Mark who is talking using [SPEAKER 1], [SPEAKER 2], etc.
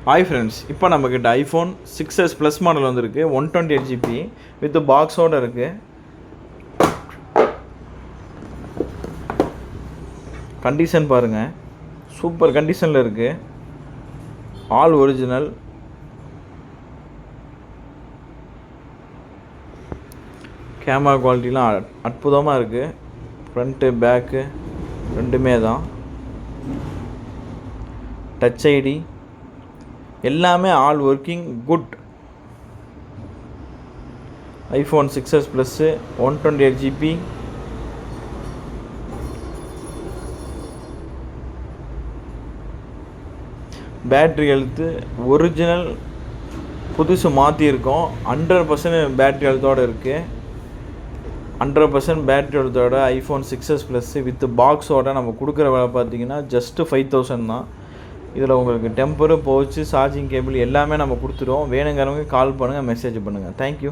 [SPEAKER 1] Hi friends, இப்போ நம்மக்கிட்ட iPhone 6s plus model வந்துருக்கு. 128GB வித் பாக்ஸோடு இருக்குது. கண்டிஷன் பாருங்கள், சூப்பர் கண்டிஷனில் இருக்குது. All original. கேமரா குவாலிட்டிலாம் அற்புதமாக இருக்குது. ஃப்ரண்ட்டு பேக்கு ரெண்டுமே தான். டச் ஐடி எல்லாமே all working good. IPhone 6s plus 128GB. Battery health original, புதுசு மாற்றியிருக்கோம். 100% பேட்ரி ஹெல்த்தோடு இருக்குது. 100% பேட்ரி ஹெல்த்தோட ஐஃபோன் 6s ப்ளஸ்ஸு வித் பாக்ஸோட நம்ம கொடுக்குற விலை பார்த்தீங்கன்னா ஜஸ்ட்டு 5000 தான். இதில் உங்களுக்கு டெம்பரு, பவுச்சு, சார்ஜிங் கேபிள் எல்லாமே நம்ம கொடுத்துருவோம். வேணுங்கிறவங்க கால் பண்ணுங்கள், மெசேஜ் பண்ணுங்கள். தேங்க்யூ.